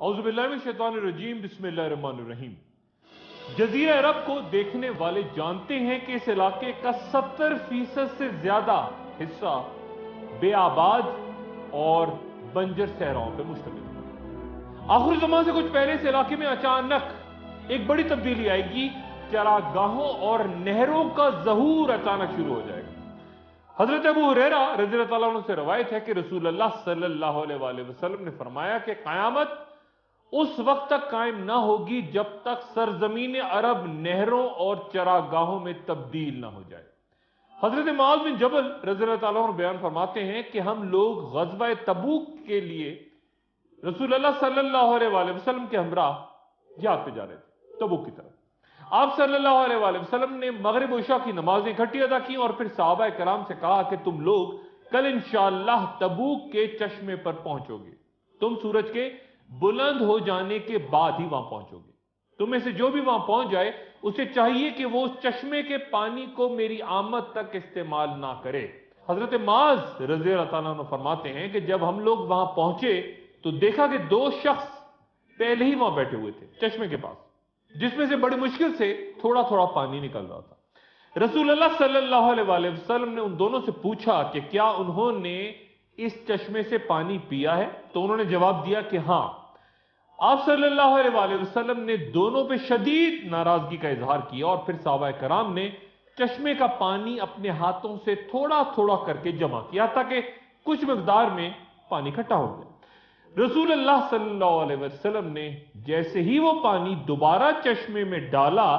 اعوذ باللہ من الشیطان الرجیم بسم اللہ الرحمن الرحیم۔ جزیرہ عرب کو دیکھنے والے جانتے ہیں کہ اس علاقے کا 70% سے زیادہ حصہ بے آباد اور بنجر صحراؤں پہ مشتمل ہے۔ آخر زمان سے کچھ پہلے اس علاقے میں اچانک ایک بڑی تبدیلی آئے گی، چراگاہوں اور نہروں کا ظہور اچانک شروع ہو جائے گا۔ حضرت ابو ہریرہ رضی اللہ تعالیٰ عنہ سے روایت ہے کہ رسول اللہ صلی اللہ علیہ وآلہ وسلم نے فرمایا کہ قیامت اس وقت تک قائم نہ ہوگی جب تک سرزمین عرب نہروں اور چراگاہوں میں تبدیل نہ ہو جائے۔ حضرت معاذ بن جبل رضی اللہ تعالیٰ عنہ بیان فرماتے ہیں کہ ہم لوگ غزوہ تبوک کے لیے رسول اللہ صلی اللہ علیہ وآلہ وسلم کے ہمراہ جہاد پہ جا رہے تھے، تبوک کی طرف۔ آپ صلی اللہ علیہ وآلہ وسلم نے مغرب و عشاء کی نمازیں اکٹھی ادا کی اور پھر صحابہ کرام سے کہا کہ تم لوگ کل انشاءاللہ تبوک کے چشمے پر پہنچو گے، تم سورج کے بلند ہو جانے کے بعد ہی وہاں پہنچو گے، تم میں سے جو بھی وہاں پہنچ جائے اسے چاہیے کہ وہ اس چشمے کے پانی کو میری آمد تک استعمال نہ کرے۔ حضرت معاذ رضی اللہ تعالیٰ عنہ فرماتے ہیں کہ جب ہم لوگ وہاں پہنچے تو دیکھا کہ 2 شخص پہلے ہی وہاں بیٹھے ہوئے تھے چشمے کے پاس، جس میں سے بڑی مشکل سے تھوڑا تھوڑا پانی نکل رہا تھا۔ رسول اللہ صلی اللہ علیہ وآلہ وسلم نے ان دونوں سے پوچھا کہ کیا انہوں نے اس چشمے سے پانی پیا ہے؟ تو انہوں نے جواب دیا کہ ہاں۔ آپ صلی اللہ علیہ وآلہ وسلم نے دونوں پہ شدید ناراضگی کا اظہار کیا اور پھر صحابہ کرام نے چشمے کا پانی اپنے ہاتھوں سے تھوڑا تھوڑا کر کے جمع کیا تاکہ کچھ مقدار میں پانی اکٹھا ہو جائے۔ رسول اللہ صلی اللہ علیہ وسلم نے جیسے ہی وہ پانی دوبارہ چشمے میں ڈالا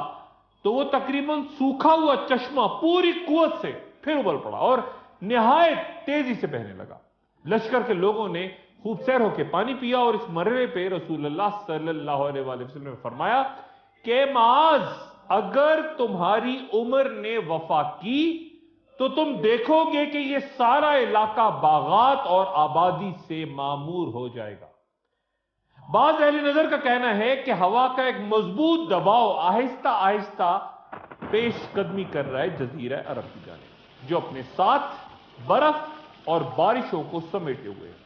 تو وہ تقریباً سوکھا ہوا چشمہ پوری قوت سے پھر ابل پڑا اور نہایت تیزی سے بہنے لگا۔ لشکر کے لوگوں نے خوب سیر ہو کے پانی پیا اور اس مرحلے پہ رسول اللہ صلی اللہ علیہ وآلہ وسلم نے فرمایا کہ معاذ، اگر تمہاری عمر نے وفا کی تو تم دیکھو گے کہ یہ سارا علاقہ باغات اور آبادی سے معمور ہو جائے گا۔ بعض اہل نظر کا کہنا ہے کہ ہوا کا ایک مضبوط دباؤ آہستہ آہستہ پیش قدمی کر رہا ہے جزیرہ عرب کی جانب، جو اپنے ساتھ برف اور بارشوں کو سمیٹے ہوئے ہیں۔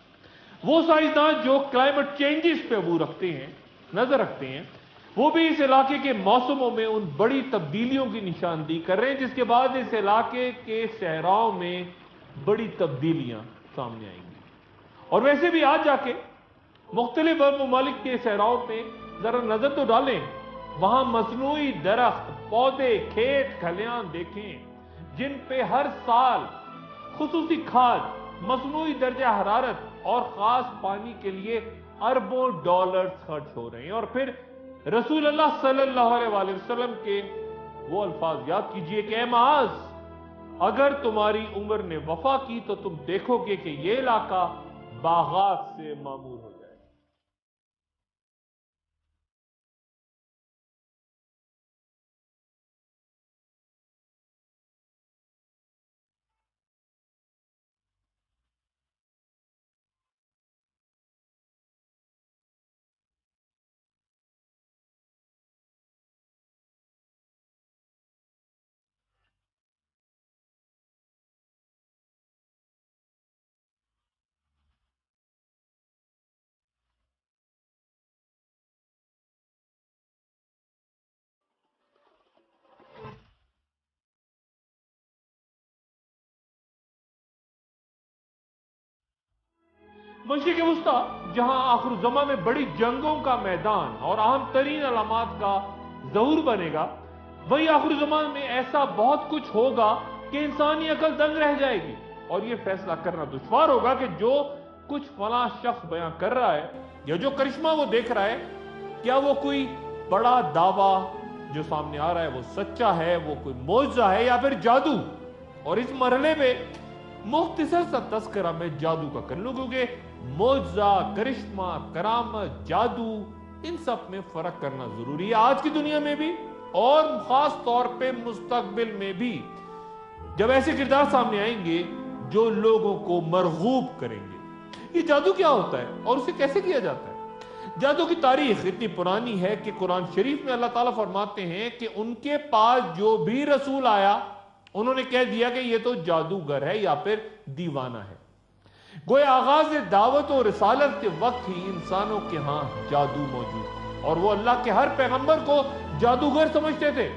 وہ سائنسدان جو کلائمیٹ چینجز پہ عبور رکھتے ہیں، نظر رکھتے ہیں، وہ بھی اس علاقے کے موسموں میں ان بڑی تبدیلیوں کی نشاندہی کر رہے ہیں جس کے بعد اس علاقے کے صحراؤں میں بڑی تبدیلیاں سامنے آئیں گی۔ اور ویسے بھی آج جا کے مختلف ممالک کے صحراؤں میں ذرا نظر تو ڈالیں، وہاں مصنوعی درخت، پودے، کھیت کھلیان دیکھیں جن پہ ہر سال خصوصی کھاد، مصنوعی درجہ حرارت اور خاص پانی کے لیے اربوں ڈالرز خرچ ہو رہے ہیں۔ اور پھر رسول اللہ صلی اللہ علیہ وآلہ وسلم کے وہ الفاظ یاد کیجئے کہ اے معاذ، اگر تمہاری عمر نے وفا کی تو تم دیکھو گے کہ یہ علاقہ باغات سے معمور ہو جائے۔ مشرق وسطیٰ جہاں آخر الزماں میں بڑی جنگوں کا میدان اور اہم ترین علامات کا ظہور بنے گا، وہی آخر الزمان میں ایسا بہت کچھ ہوگا کہ انسانی عقل دنگ رہ جائے گی اور یہ فیصلہ کرنا دشوار ہوگا کہ جو کچھ فلاں شخص بیان کر رہا ہے یا جو کرشمہ وہ دیکھ رہا ہے، کیا وہ کوئی بڑا دعویٰ جو سامنے آ رہا ہے وہ سچا ہے، وہ کوئی معجزہ ہے یا پھر جادو۔ اور اس مرحلے میں مختصر سا تذکرہ میں جادو کا کر لوں، کیونکہ معجزہ، کرشمہ، کرامت، جادو، ان سب میں فرق کرنا ضروری ہے آج کی دنیا میں بھی اور خاص طور پہ مستقبل میں بھی، جب ایسے کردار سامنے آئیں گے جو لوگوں کو مرغوب کریں گے۔ یہ جادو کیا ہوتا ہے اور اسے کیسے کیا جاتا ہے؟ جادو کی تاریخ اتنی پرانی ہے کہ قرآن شریف میں اللہ تعالیٰ فرماتے ہیں کہ ان کے پاس جو بھی رسول آیا انہوں نے کہہ دیا کہ یہ تو جادوگر ہے یا پھر دیوانہ ہے۔ گویا آغاز دعوت و رسالت کے وقت ہی انسانوں کے ہاں جادو موجود تھا، اور وہ اللہ کے ہر پیغمبر کو جادوگر سمجھتے تھے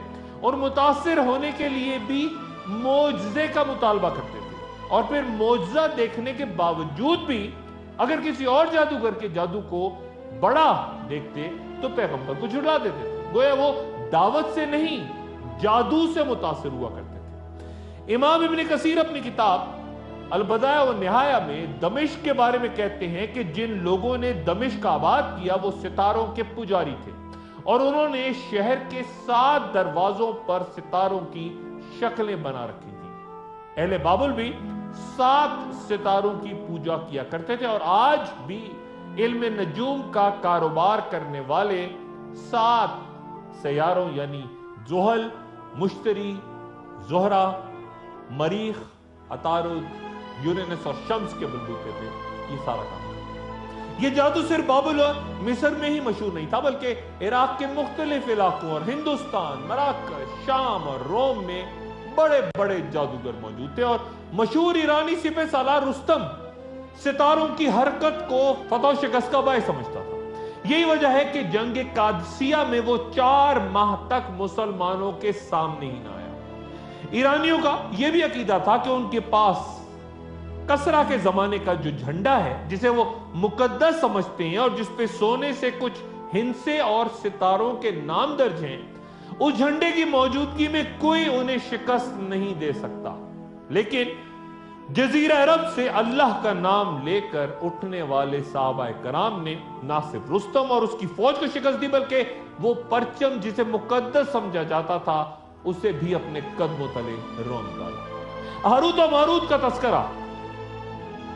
اور متاثر ہونے کے لیے بھی معجزے کا مطالبہ کرتے تھے، اور پھر معجزہ دیکھنے کے باوجود بھی اگر کسی اور جادوگر کے جادو کو بڑا دیکھتے تو پیغمبر کو جھٹلا دیتے تھے۔ گویا وہ دعوت سے نہیں، جادو سے متاثر ہوا کرتے تھے۔ امام ابن کثیر اپنی کتاب البدایہ والنہایہ میں دمشق کے بارے میں کہتے ہیں کہ جن لوگوں نے دمشق آباد کیا وہ ستاروں کے پجاری تھے، اور انہوں نے شہر کے 7 دروازوں پر ستاروں کی شکلیں بنا رکھی تھی۔ اہل بابل بھی 7 ستاروں کی پوجا کیا کرتے تھے، اور آج بھی علم نجوم کا کاروبار کرنے والے 7 سیاروں یعنی زحل، مشتری، زہرہ، مریخ، عطارد، یورینس اور شمس کے بلبوتے تھے، یہ سارا کام کرتے۔ یہ جادو صرف بابل اور مصر میں ہی مشہور نہیں تھا، بلکہ عراق کے مختلف علاقوں اور ہندوستان، مراکش، شام اور روم میں بڑے بڑے جادوگر موجود تھے، اور مشہور ایرانی سپہ سالار رستم ستاروں کی حرکت کو فتح و شکست کا باعث سمجھتا تھا۔ یہی وجہ ہے کہ جنگ قادسیہ میں وہ 4 ماہ تک مسلمانوں کے سامنے ہی نہ آیا۔ ایرانیوں کا یہ بھی عقیدہ تھا کہ ان کے پاس کسرا کے زمانے کا جو جھنڈا ہے، جسے وہ مقدس سمجھتے ہیں اور جس پہ سونے سے کچھ ہندسے اور ستاروں کے نام درج ہیں، اس جھنڈے کی موجودگی میں کوئی انہیں شکست نہیں دے سکتا۔ لیکن جزیرہ عرب سے اللہ کا نام لے کر اٹھنے والے صحابہ کرام نے نہ صرف رستم اور اس کی فوج کو شکست دی، بلکہ وہ پرچم جسے مقدس سمجھا جاتا تھا اسے بھی اپنے قدموں تلے رون ڈالا۔ ہاروت و ماروت کا تذکرہ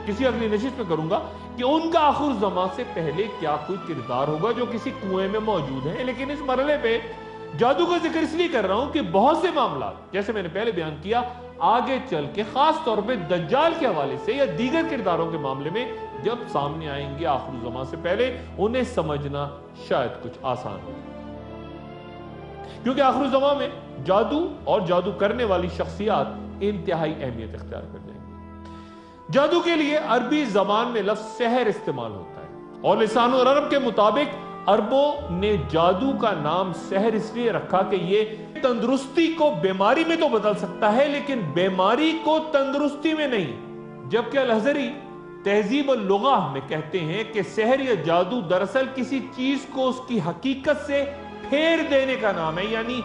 کسی اگلی نشست میں کروں گا کہ ان کا آخر زمان سے پہلے کیا کوئی کردار ہوگا جو کسی کنویں میں موجود ہے، لیکن اس مرحلے پہ جادو کا ذکر اس لیے کر رہا ہوں کہ بہت سے معاملات جیسے میں نے پہلے بیان کیا آگے چل کے خاص طور پہ دجال کے حوالے سے یا دیگر کرداروں کے معاملے میں جب سامنے آئیں گے آخر زمان سے پہلے، انہیں سمجھنا شاید کچھ آسان ہو، کیونکہ آخر زمان میں جادو اور جادو کرنے والی شخصیات انتہائی اہمیت اختیار کر جائیں گی۔ جادو کے لیے عربی زبان میں لفظ سحر استعمال ہوتا ہے، اور لسان العرب کے مطابق عربوں نے جادو کا نام سحر اس لیے رکھا کہ یہ تندرستی کو بیماری میں تو بدل سکتا ہے لیکن بیماری کو تندرستی میں نہیں، جبکہ الازہری تہذیب اللغہ میں کہتے ہیں کہ سحر یا جادو دراصل کسی چیز کو اس کی حقیقت سے پھیر دینے کا نام ہے، یعنی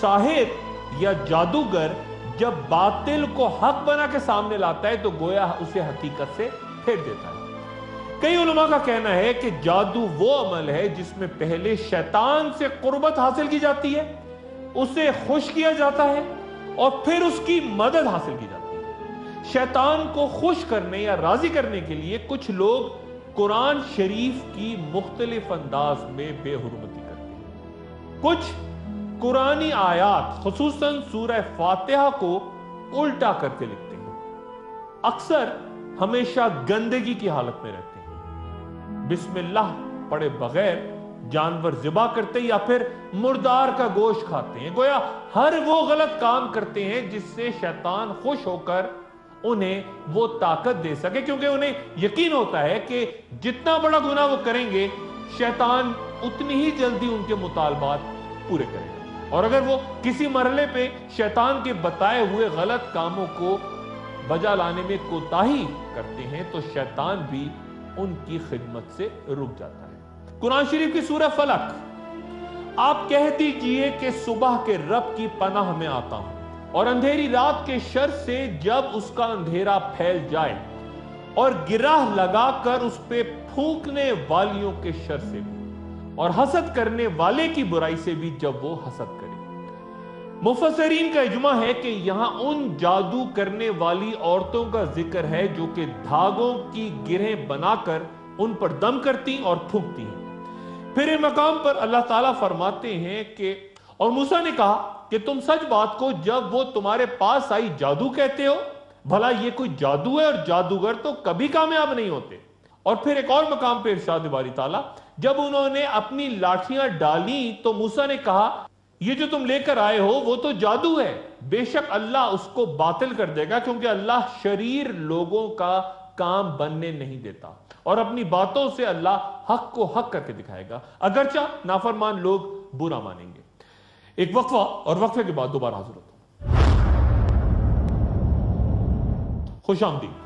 ساحر یا جادوگر جب باطل کو حق بنا کے سامنے لاتا ہے تو گویا اسے حقیقت سے پھیر دیتا ہے۔ کئی علماء کا کہنا ہے کہ جادو وہ عمل ہے جس میں پہلے شیطان سے قربت حاصل کی جاتی ہے، اسے خوش کیا جاتا ہے اور پھر اس کی مدد حاصل کی جاتی ہے۔ شیطان کو خوش کرنے یا راضی کرنے کے لیے کچھ لوگ قرآن شریف کی مختلف انداز میں بے حرمتی کرتے ہیں، کچھ قرآنی آیات خصوصاً سورہ فاتحہ کو الٹا کر کے لکھتے ہیں، اکثر ہمیشہ گندگی کی حالت میں رہتے ہیں، بسم اللہ پڑھے بغیر جانور ذبح کرتے یا پھر مردار کا گوشت کھاتے ہیں، گویا ہر وہ غلط کام کرتے ہیں جس سے شیطان خوش ہو کر انہیں وہ طاقت دے سکے، کیونکہ انہیں یقین ہوتا ہے کہ جتنا بڑا گناہ وہ کریں گے شیطان اتنی ہی جلدی ان کے مطالبات پورے کرے گا، اور اگر وہ کسی مرحلے پہ شیطان کے بتائے ہوئے غلط کاموں کو بجا لانے میں کوتاہی کرتے ہیں تو شیطان بھی ان کی خدمت سے رک جاتا ہے۔ قرآن شریف کی سورہ فلق، آپ کہہ دیجئے کہ صبح کے رب کی پناہ میں آتا ہوں اور اندھیری رات کے شر سے جب اس کا اندھیرا پھیل جائے، اور گرہ لگا کر اس پہ پھونکنے والیوں کے شر سے بھی، اور حسد کرنے والے کی برائی سے بھی جب وہ حسد کرے۔ مفسرین کا اجماع ہے کہ یہاں ان جادو کرنے والی عورتوں کا ذکر ہے جو کہ دھاگوں کی گرہیں بنا کر ان پر دم کرتی اور پھونکتی ہیں۔ پھر ان مقام پر اللہ تعالیٰ فرماتے ہیں کہ اور موسیٰ نے کہا کہ تم سچ بات کو جب وہ تمہارے پاس آئی جادو کہتے ہو، بھلا یہ کوئی جادو ہے، اور جادوگر تو کبھی کامیاب نہیں ہوتے۔ اور پھر ایک اور مقام پہ ارشاد باری تعالیٰ، جب انہوں نے اپنی لاٹھیاں ڈالیں تو موسیٰ نے کہا یہ جو تم لے کر آئے ہو وہ تو جادو ہے، بے شک اللہ اس کو باطل کر دے گا، کیونکہ اللہ شریر لوگوں کا کام بننے نہیں دیتا اور اپنی باتوں سے اللہ حق کو حق کر کے دکھائے گا، اگرچہ نافرمان لوگ برا مانیں گے۔ ایک وقفہ اور وقفے کے بعد دوبارہ حاضر ہوتا ہوں۔ خوش آمدید۔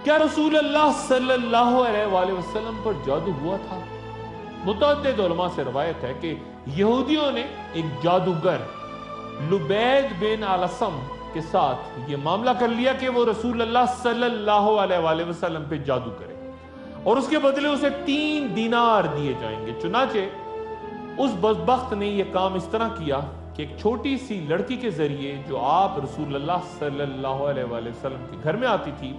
کیا رسول اللہ صلی اللہ علیہ وآلہ وسلم پر جادو ہوا تھا؟ متعدد علماء سے روایت ہے کہ یہودیوں نے ایک جادوگر لبید بن علسم کے ساتھ یہ معاملہ کر لیا کہ وہ رسول اللہ صلی اللہ علیہ وآلہ وسلم پہ جادو کرے اور اس کے بدلے اسے 3 دینار دیے جائیں گے۔ چنانچہ اس بدبخت نے یہ کام اس طرح کیا کہ ایک چھوٹی سی لڑکی کے ذریعے جو آپ رسول اللہ صلی اللہ علیہ وآلہ وسلم کے گھر میں آتی تھی،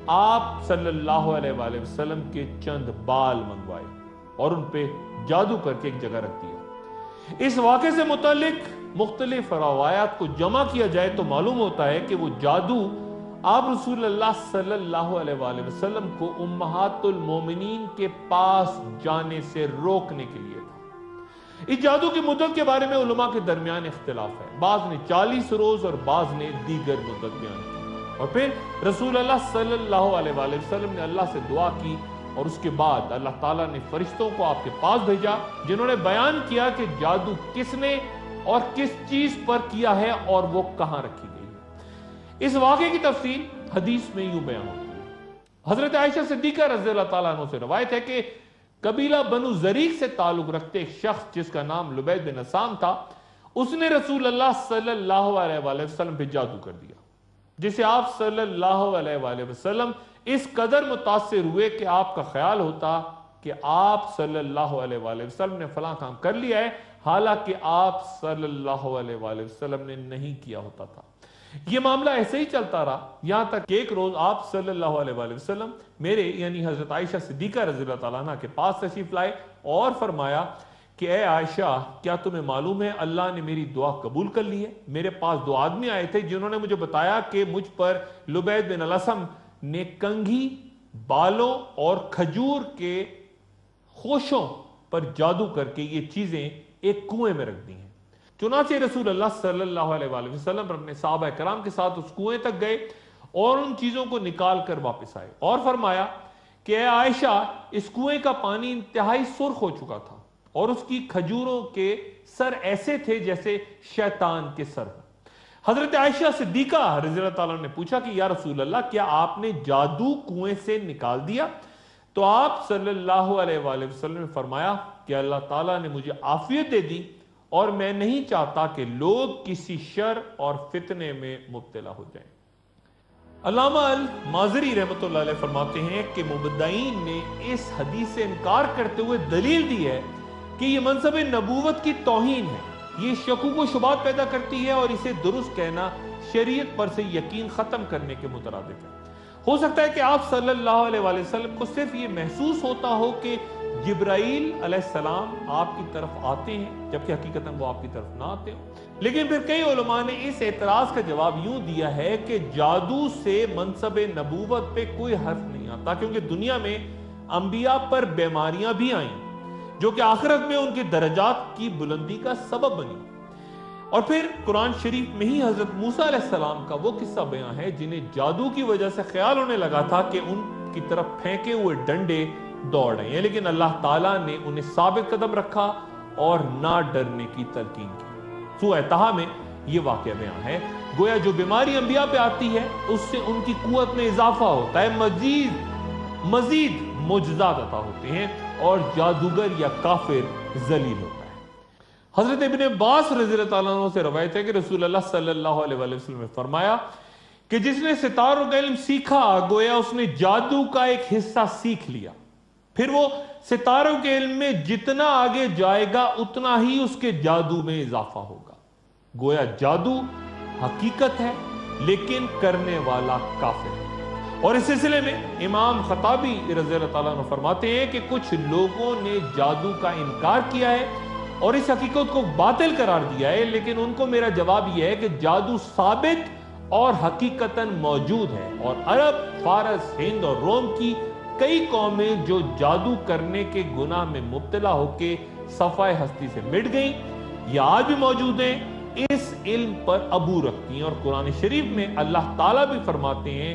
آپ صلی اللہ علیہ وآلہ وسلم کے چند بال منگوائے اور ان پہ جادو کر کے ایک جگہ رکھ دیا۔ اس واقعے سے متعلق مختلف روایات کو جمع کیا جائے تو معلوم ہوتا ہے کہ وہ جادو آپ رسول اللہ صلی اللہ علیہ وآلہ وسلم کو امہات المومنین کے پاس جانے سے روکنے کے لیے تھا۔ اس جادو کی مدت کے بارے میں علماء کے درمیان اختلاف ہے، بعض نے 40 روز اور بعض نے دیگر مدت بیان کی۔ اور پھر رسول اللہ صلی اللہ علیہ وآلہ وسلم نے اللہ سے دعا کی اور اس کے بعد اللہ تعالیٰ نے فرشتوں کو آپ کے پاس بھیجا جنہوں نے بیان کیا کہ جادو کس نے اور کس چیز پر کیا ہے اور وہ کہاں رکھی گئی ہے۔ اس واقعے کی تفصیل حدیث میں یوں بیان ہوتی ہے۔ حضرت عائشہ صدیقہ رضی اللہ تعالیٰ عنہ سے روایت ہے کہ قبیلہ بنو زریق سے تعلق رکھتے ایک شخص جس کا نام لبید بن علسم تھا، اس نے رسول اللہ صلی اللہ علیہ وآلہ وسلم پہ جادو کر دیا، جسے آپ صلی اللہ علیہ وآلہ وسلم اس قدر متاثر ہوئے کہ آپ کا خیال ہوتا کہ آپ صلی اللہ علیہ وآلہ وسلم نے فلاں کام کر لیا ہے، حالانکہ آپ صلی اللہ علیہ وآلہ وسلم نے نہیں کیا ہوتا تھا۔ یہ معاملہ ایسے ہی چلتا رہا یہاں تک کہ ایک روز آپ صلی اللہ علیہ وآلہ وسلم میرے یعنی حضرت عائشہ صدیقہ رضی اللہ تعالیٰ عنہ کے پاس تشریف لائے اور فرمایا کہ اے عائشہ، کیا تمہیں معلوم ہے اللہ نے میری دعا قبول کر لی ہے؟ میرے پاس 2 آدمی آئے تھے جنہوں نے مجھے بتایا کہ مجھ پر لبید بن علسم نے کنگھی، بالوں اور کھجور کے خوشوں پر جادو کر کے یہ چیزیں ایک کنویں میں رکھ دی ہیں۔ چنانچہ رسول اللہ صلی اللہ علیہ وآلہ وسلم اپنے صحابہ کرام کے ساتھ اس کنویں تک گئے اور ان چیزوں کو نکال کر واپس آئے اور فرمایا کہ اے عائشہ، اس کنویں کا پانی انتہائی سرخ ہو چکا تھا اور اس کی کھجوروں کے سر ایسے تھے جیسے شیطان کے سر ہوں۔ حضرت عائشہ صدیقہ رضی اللہ تعالیٰ نے پوچھا کہ یا رسول اللہ، کیا آپ نے جادو کنویں سے نکال دیا؟ تو آپ صلی اللہ علیہ وآلہ وسلم نے فرمایا کہ اللہ تعالیٰ نے مجھے عافیت دے دی اور میں نہیں چاہتا کہ لوگ کسی شر اور فتنے میں مبتلا ہو جائیں۔ علامہ المازری رحمۃ اللہ علیہ فرماتے ہیں کہ مبتدئین نے اس حدیث سے انکار کرتے ہوئے دلیل دی ہے کہ یہ منصب نبوت کی توہین ہے، یہ شکوک و شبہات پیدا کرتی ہے اور اسے درست کہنا شریعت پر سے یقین ختم کرنے کے مترادف ہے۔ ہو سکتا ہے کہ آپ صلی اللہ علیہ وآلہ وسلم کو صرف یہ محسوس ہوتا ہو کہ جبرائیل علیہ السلام آپ کی طرف آتے ہیں، جبکہ حقیقتاً وہ آپ کی طرف نہ آتے ہوں۔ لیکن پھر کئی علماء نے اس اعتراض کا جواب یوں دیا ہے کہ جادو سے منصب نبوت پہ کوئی حرف نہیں آتا، کیونکہ دنیا میں انبیاء پر بیماریاں بھی آئیں جو کہ آخرت میں ان کے درجات کی بلندی کا سبب بنی۔ اور پھر قرآن شریف میں ہی حضرت موسیٰ علیہ السلام کا وہ قصہ بیان ہے جنہیں جادو کی وجہ سے خیال ہونے لگا تھا کہ ان کی طرف پھینکے ہوئے ڈنڈے دوڑ رہے ہیں، لیکن اللہ تعالیٰ نے انہیں ثابت قدم رکھا اور نہ ڈرنے کی تلقین کی۔ سورہ طٰہٰ میں یہ واقعہ بیان ہے، گویا جو بیماری انبیاء پہ آتی ہے اس سے ان کی قوت میں اضافہ ہوتا ہے، مزید معجزات عطا ہوتے ہیں اور جادوگر یا کافر ذلیل ہوتا ہے۔ حضرت ابن عباس رضی اللہ تعالیٰ عنہ سے روایت ہے کہ رسول اللہ صلی اللہ علیہ وآلہ وسلم نے فرمایا کہ جس نے ستاروں کا علم سیکھا گویا اس نے جادو کا ایک حصہ سیکھ لیا، پھر وہ ستاروں کے علم میں جتنا آگے جائے گا اتنا ہی اس کے جادو میں اضافہ ہوگا۔ گویا جادو حقیقت ہے لیکن کرنے والا کافر ہے۔ اور اس سلسلے میں امام خطابی رضی اللہ تعالیٰ عنہ فرماتے ہیں کہ کچھ لوگوں نے جادو کا انکار کیا ہے اور اس حقیقت کو باطل قرار دیا ہے، لیکن ان کو میرا جواب یہ ہے کہ جادو ثابت اور حقیقتاً موجود ہے، اور عرب، فارس، ہند اور روم کی کئی قومیں جو جادو کرنے کے گناہ میں مبتلا ہو کے صفائے ہستی سے مٹ گئیں یا آج بھی موجود ہیں، اس علم پر عبور رکھتی ہیں۔ اور قرآن شریف میں اللہ تعالیٰ بھی فرماتے ہیں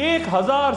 1000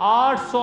800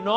9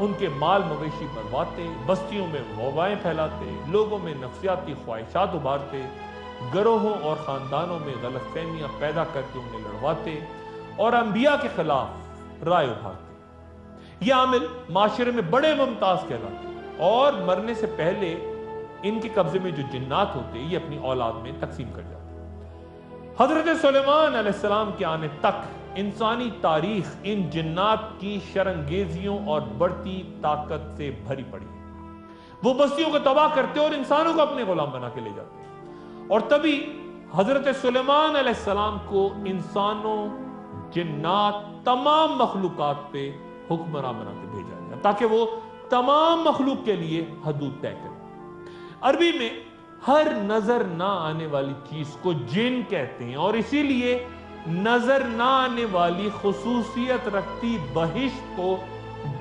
ان کے مال مویشی برواتے، بستیوں میں وبائیں پھیلاتے، لوگوں میں نفسیاتی خواہشات ابھارتے، گروہوں اور خاندانوں میں غلط فہمیاں پیدا کر کے انہیں لڑواتے اور انبیاء کے خلاف رائے ابھارتے۔ یہ عامل معاشرے میں بڑے ممتاز کہلاتے اور مرنے سے پہلے ان کے قبضے میں جو جنات ہوتے یہ اپنی اولاد میں تقسیم کر جاتے۔ حضرت سلیمان علیہ السلام کے آنے تک انسانی تاریخ ان جنات کی شرانگیزیوں اور بڑھتی طاقت سے بھری پڑی ہے۔ وہ بستیوں کو تباہ کرتے اور انسانوں کو اپنے غلام بنا کے لے جاتے، اور تبھی حضرت سلیمان علیہ السلام کو انسانوں، جنات، تمام مخلوقات پہ حکمراں بنا کے بھیجا گیا تاکہ وہ تمام مخلوق کے لیے حدود طے کرے۔ عربی میں ہر نظر نہ آنے والی چیز کو جن کہتے ہیں، اور اسی لیے نظر نہ آنے والی خصوصیت رکھتی بہشت کو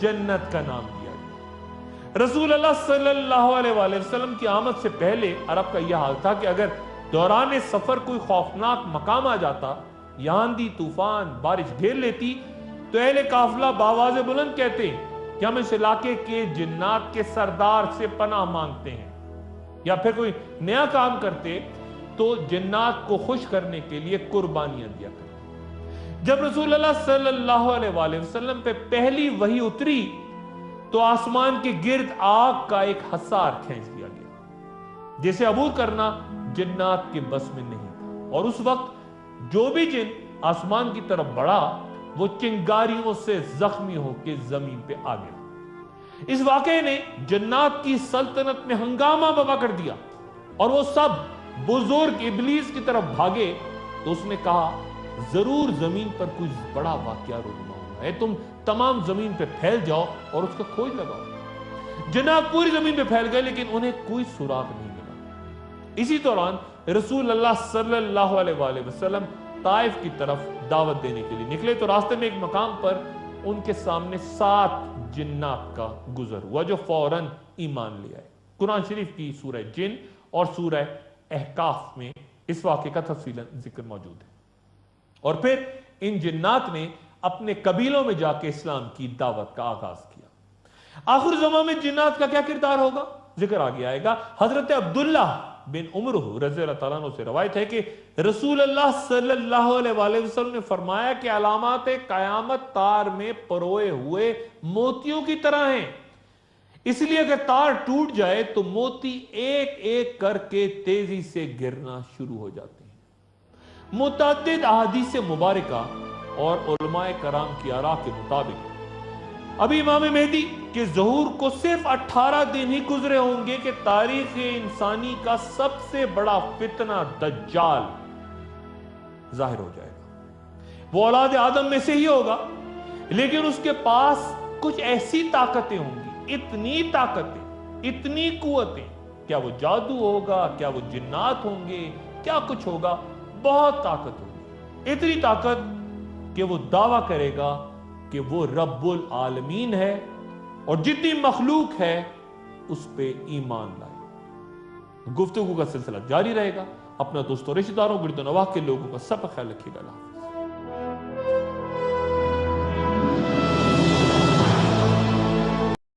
جنت کا نام دیا گیا۔ رسول اللہ صلی اللہ علیہ وآلہ وسلم کی آمد سے پہلے عرب کا یہ حال تھا کہ اگر دوران سفر کوئی خوفناک مقام آ جاتا، یا آندھی طوفان بارش گھیر لیتی، تو اہل قافلہ بآواز بلند کہتے کہ ہم اس علاقے کے جنات کے سردار سے پناہ مانگتے ہیں، یا پھر کوئی نیا کام کرتے تو جنات کو خوش کرنے کے لیے قربانیاں دیا کرتے۔ جب رسول اللہ صلی اللہ علیہ وآلہ وسلم پہ پہلی وحی اتری تو آسمان کے گرد آگ کا ایک حصار کھینچ دیا گیا جسے عبور کرنا جنات کے بس میں نہیں تھا، اور اس وقت جو بھی جن آسمان کی طرف بڑھا وہ چنگاریوں سے زخمی ہو کے زمین پہ آ گیا۔ اس واقعے نے جنات کی سلطنت میں ہنگامہ برپا کر دیا اور وہ سب بزرگ ابلیس کی طرف بھاگے تو اس نے کہا ضرور زمین پر کوئی بڑا واقعہ رونما ہوا ہے، تم تمام زمین پہ پھیل جاؤ اور اس کا کھوج لگاؤ۔ جنات پوری زمین پہ پھیل گئے لیکن انہیں کوئی سراغ نہیں ملا۔ اسی دوران رسول اللہ صلی اللہ علیہ وآلہ وسلم طائف کی طرف دعوت دینے کے لیے نکلے تو راستے میں ایک مقام پر ان کے سامنے 7 جنات کا گزر ہوا جو فوراً ایمان لے آئے۔ قرآن شریف کی سورہ جن اور سورہ احقاف میں اس واقعے کا تفصیلاً ذکر موجود ہے۔ اور پھر ان جنات نے اپنے قبیلوں میں جا کے اسلام کی دعوت کا آغاز کیا۔ آخر زمان میں جنات کا کیا کردار ہوگا ذکر آگے آئے گا۔ حضرت عبداللہ بن عمرہ رضی اللہ تعالیٰ عنہ سے روایت ہے کہ رسول اللہ صلی اللہ علیہ وآلہ وسلم نے فرمایا کہ علامات قیامت تار میں پروئے ہوئے موتیوں کی طرح ہیں، اس لیے اگر تار ٹوٹ جائے تو موتی ایک ایک کر کے تیزی سے گرنا شروع ہو جاتے ہیں۔ متعدد احادیث مبارکہ اور علماء کرام کی آراء کے مطابق ابھی امام مہدی کے ظہور کو صرف 18 دن ہی گزرے ہوں گے کہ تاریخ انسانی کا سب سے بڑا فتنہ دجال ظاہر ہو جائے گا۔ وہ اولاد آدم میں سے ہی ہوگا، لیکن اس کے پاس کچھ ایسی طاقتیں ہوں گی، اتنی طاقتیں، اتنی قوتیں، کیا وہ جادو ہوگا، کیا وہ جنات ہوں گے، کیا کچھ ہوگا، بہت طاقت ہوگی، اتنی طاقت کہ وہ دعویٰ کرے گا کہ وہ رب العالمین ہے اور جتنی مخلوق ہے اس پہ ایمان لائے۔ گفتگو کا سلسلہ جاری رہے گا۔ اپنا دوستوں رشتہ داروں گرد و نواح کے لوگوں کا سب خیال رکھیے گا۔ اللہ حافظ۔